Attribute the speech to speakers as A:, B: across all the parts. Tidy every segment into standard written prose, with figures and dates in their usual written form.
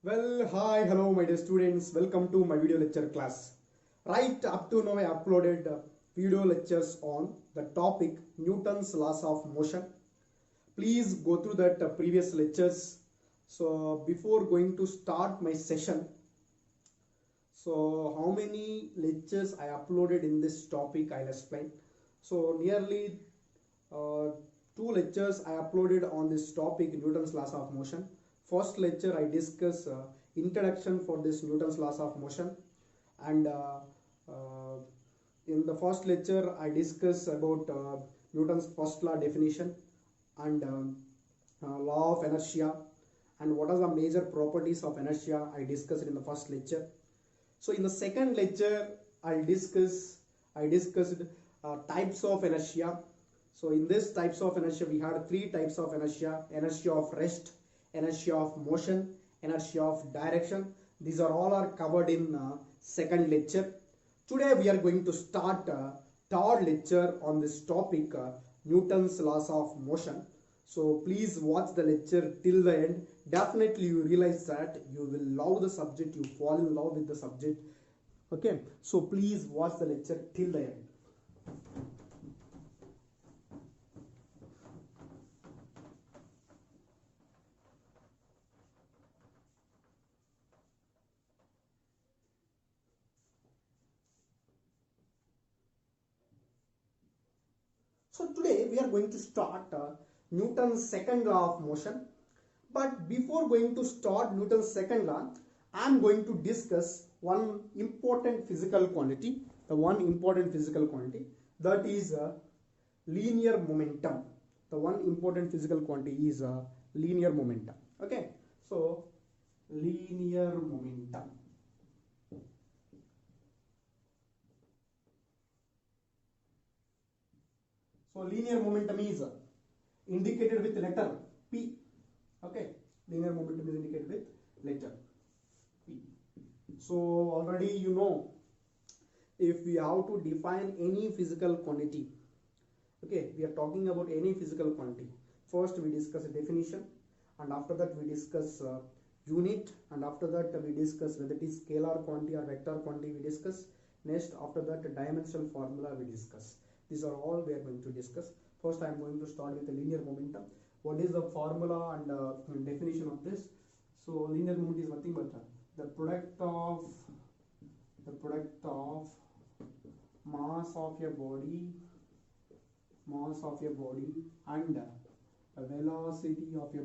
A: Well, hi, hello, my dear students. Welcome to my video lecture class. Right up to now, I uploaded video lectures on the topic Newton's laws of motion. Please go through that previous lectures. So, before going to start my session, so how many lectures I uploaded in this topic, I'll explain. So, nearly uh, two lectures I uploaded on this topic Newton's laws of motion. First lecture I discuss introduction for this Newton's laws of motion, and uh, in the first lecture I discuss about Newton's first law definition and law of inertia and what are the major properties of inertia I discussed in the first lecture. So in the second lecture I discussed types of inertia. So in this types of inertia we had three types of inertia: inertia of rest, inertia of motion, inertia of direction. These are all are covered in second lecture. Today we are going to start third lecture on this topic Newton's laws of motion. So please watch the lecture till the end. Definitely you realize that you will love the subject, you fall in love with the subject. Okay, so please watch the lecture till the end. So today we are going to start Newton's second law of motion. But before going to start Newton's second law, I am going to discuss one important physical quantity. The one important physical quantity, that is linear momentum. The one important physical quantity is linear momentum. Okay, so linear momentum. So linear momentum is indicated with letter P. Okay, linear momentum is indicated with letter P. So already you know, if we have to define any physical quantity, okay, we are talking about any physical quantity. First we discuss a definition, and after that we discuss unit, and after that we discuss whether it is scalar quantity or vector quantity we discuss. Next, after that, dimensional formula we discuss. These are all we are going to discuss. First I am going to start with the linear momentum. What is the formula and definition of this? So linear momentum is nothing but the product of mass of your body and velocity of your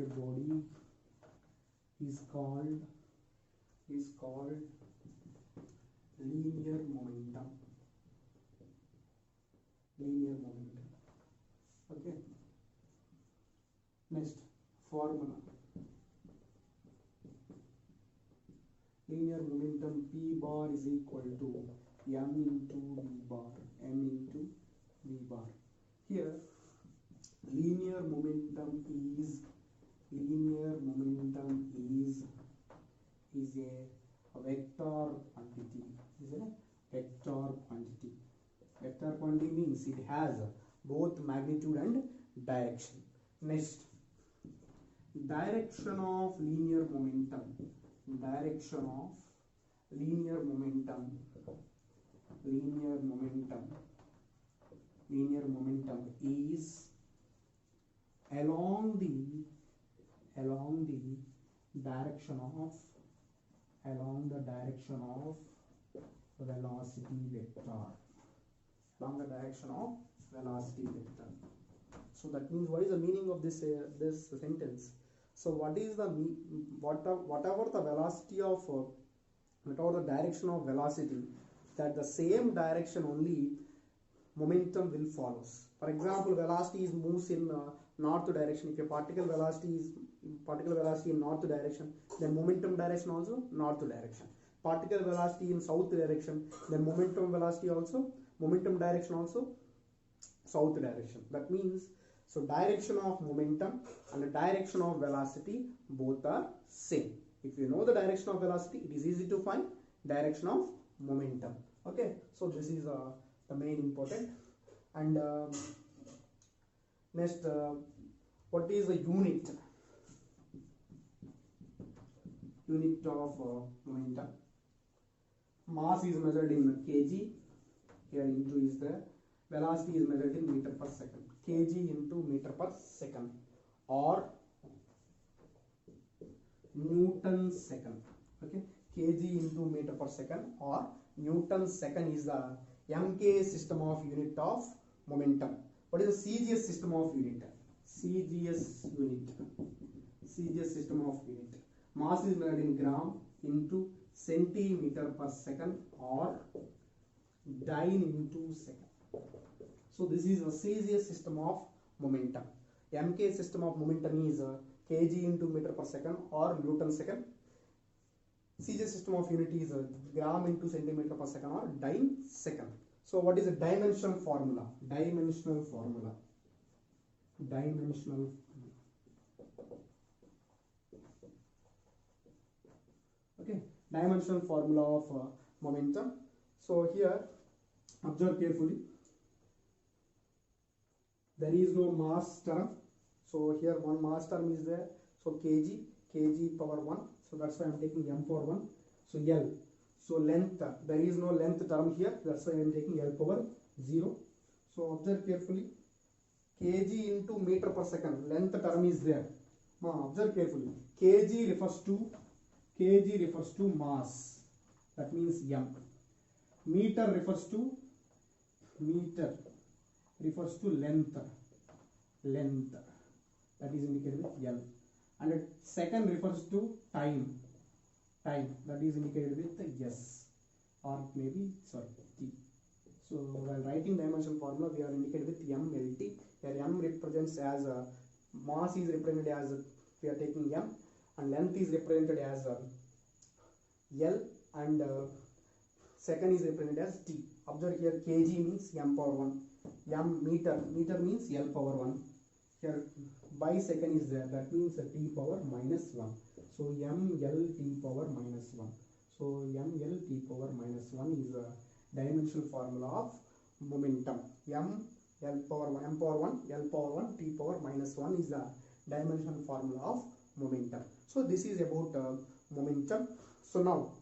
A: body is called linear momentum. Okay, next formula. Linear momentum P bar is equal to m into v bar. Here linear momentum is a vector quantity. Vector quantity means it has both magnitude and direction. Next, direction of linear momentum is along the direction of velocity vector. So that means, what is the meaning of this sentence? So whatever the velocity of whatever the direction of velocity, that the same direction only momentum will follows. For example, velocity is moves in north direction. If a particle velocity in north direction, then momentum direction also north direction. Particle velocity in south direction, then momentum direction also south direction. That means, so direction of momentum and the direction of velocity both are same. If you know the direction of velocity, it is easy to find direction of momentum. Okay, so this is the main important. And next, what is the unit? unit of momentum. Mass is measured in kg, here into is there. Velocity is measured in meter per second. Kg into meter per second or Newton second. Okay, kg into meter per second or Newton second is the MK system of unit of momentum. What is the CGS system of unit? CGS unit. CGS system of unit. Mass is measured in gram into centimeter per second or dyne into second. So this is a CGS system of momentum. MK system of momentum is kg into meter per second or Newton second. CGS system of unit is gram into centimeter per second or dyne second. So what is the dimensional formula? Dimensional formula. Dimensional. Okay, dimensional formula of momentum. So here, observe carefully. There is no mass term. So here one mass term is there. So kg power 1. So that's why I am taking m power 1. So L. So length, there is no length term here. That's why I am taking L power 0. So observe carefully. Kg into meter per second. Length term is there. Observe carefully. Kg refers to mass. That means m. Meter refers to length. That is indicated with L. And second refers to time. That is indicated with S or maybe T. So while writing dimension formula, we are indicated with MLT. Here M represents as mass is represented as we are taking M, and length is represented as L, and second is represented as T. Observe here, kg means m power 1, meter means L power 1. Here by second is there, that means t power minus 1. So ml t power minus 1. So ml t power minus 1 is a dimensional formula of momentum. M power 1, L power 1, t power minus 1 is the dimensional formula of momentum. So this is about momentum. So now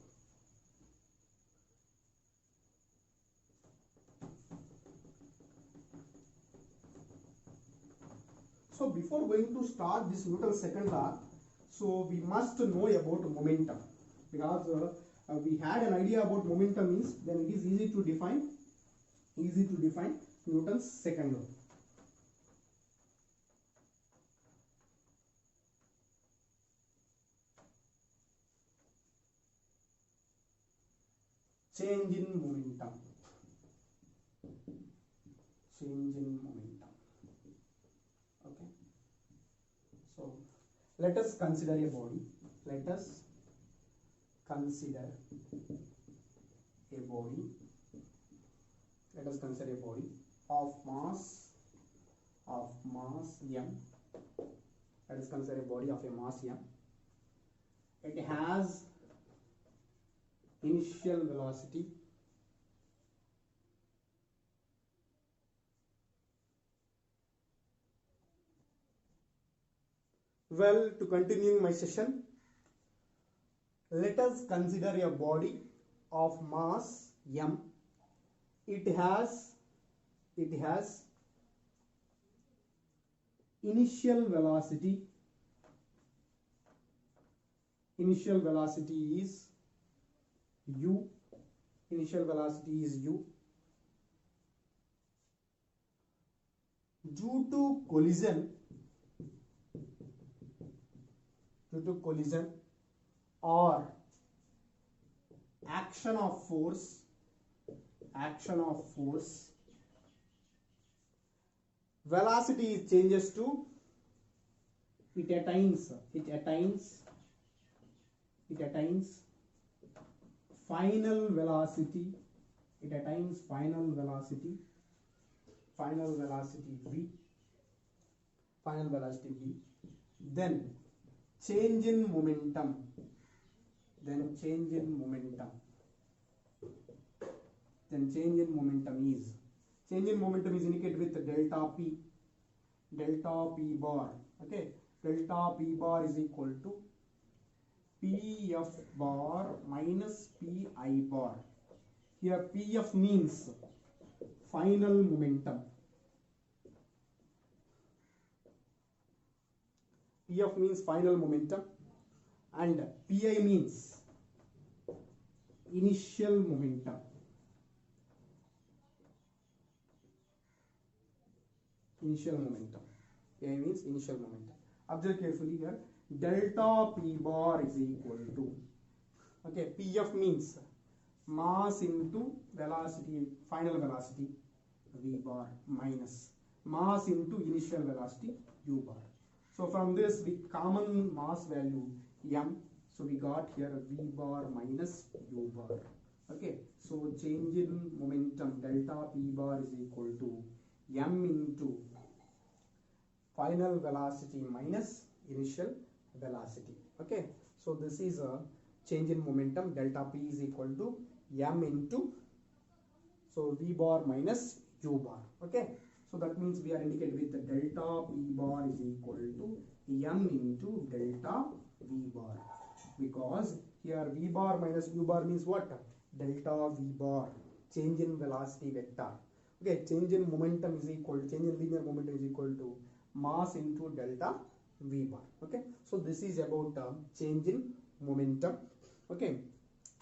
A: before going to start this Newton's second law, so we must know about momentum, because we had an idea about momentum means, then it is easy to define Newton's second law. Change in momentum. Okay. So let us consider a body. Let us consider a body of mass m. Let us consider a body of a mass m. It has initial velocity, well, to continue my session, let us consider a body of mass m. It has initial velocity. Initial velocity is u. Due to collision or action of force, velocity changes to, it attains final velocity. Final velocity v. Then change in momentum. Change in momentum is indicated with delta p bar. Okay, delta p bar is equal to Pf bar minus Pi bar. Here Pf means final momentum. Pf means final momentum and Pi means initial momentum. Initial momentum. Pi means initial momentum. Observe carefully here. Delta P bar is equal to, okay, Pf means mass into velocity, final velocity V bar minus mass into initial velocity U bar. So from this we common mass value m, so we got here V bar minus U bar. Okay, so change in momentum delta P bar is equal to m into final velocity minus initial velocity. Okay, so this is a change in momentum. Delta P is equal to m into, so V bar minus U bar. Okay, so that means we are indicated with the delta P bar is equal to m into delta V bar, because here V bar minus U bar means what? Delta V bar, change in velocity vector. Okay, change in momentum is equal to, change in linear momentum is equal to mass into delta V bar. Okay, so this is about change in momentum. Okay,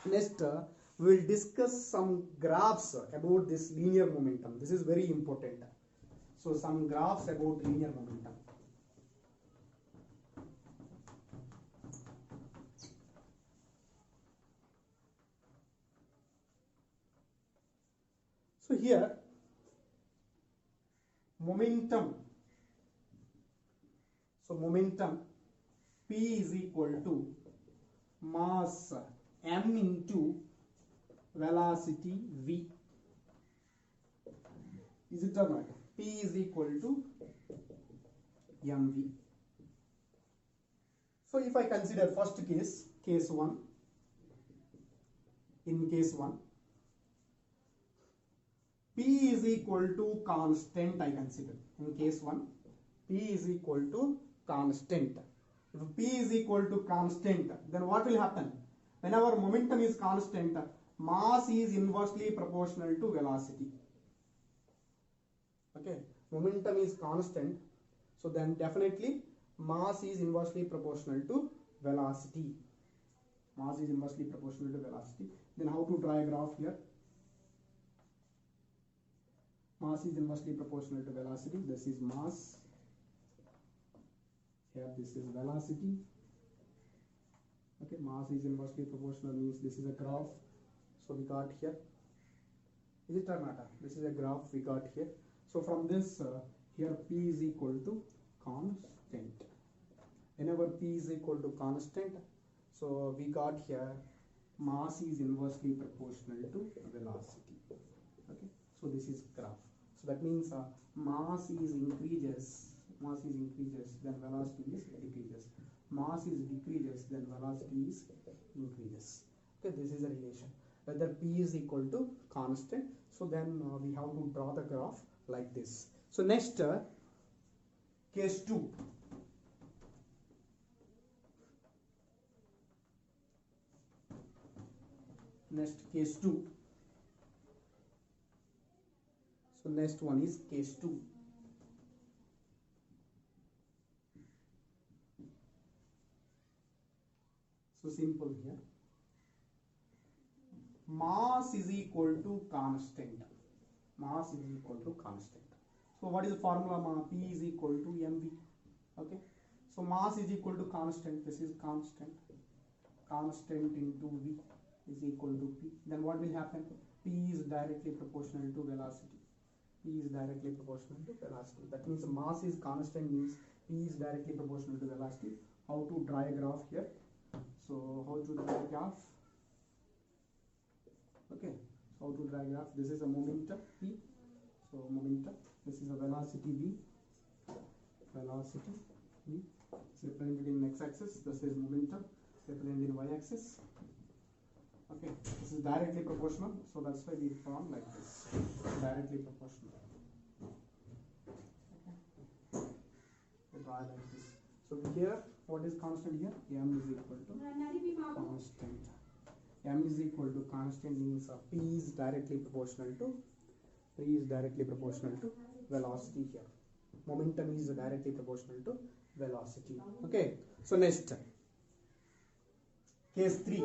A: next we will discuss some graphs about this linear momentum. This is very important. So some graphs about linear momentum. So here momentum, so momentum P is equal to mass m into velocity v. Is it or not? P is equal to mv. So if I consider first case, case 1, in case 1 P is equal to constant, I consider. In case 1, P is equal to constant. If P is equal to constant, then what will happen? Whenever momentum is constant, mass is inversely proportional to velocity. Okay, momentum is constant, so then definitely mass is inversely proportional to velocity. Mass is inversely proportional to velocity. Then how to draw a graph here? Mass is inversely proportional to velocity. This is mass. Here this is velocity. Okay, mass is inversely proportional means this is a graph. So we got here. Is it or not? This is a graph we got here. So from this here P is equal to constant. Whenever P is equal to constant, so we got here mass is inversely proportional to velocity. Okay, so this is graph. So that means mass is increases, then velocity is decreases. Mass is decreases, then velocity is increases. Okay, this is a relation. Whether P is equal to constant, so then we have to draw the graph like this. So next case 2. Next case 2. So next one is case 2. So simple here. Mass is equal to constant. Mass is equal to constant. So what is the formula? P is equal to mv. Okay. So mass is equal to constant. This is constant. Constant into v is equal to p. Then what will happen? P is directly proportional to velocity. P is directly proportional to velocity. That means mass is constant means P is directly proportional to velocity. How to draw a graph here? So how to draw a graph? Okay, so how to draw a graph? This is a momentum P. So momentum. This is a velocity v. Velocity v. It's represented in x-axis. This is momentum represented in y-axis. Okay, this is directly proportional, so that's why we drawn like this. Directly proportional. Okay. We draw like this. So here What is constant here? M is equal to constant. M is equal to constant means P is directly proportional to velocity here. Momentum is directly proportional to velocity. Okay. So next, case 3.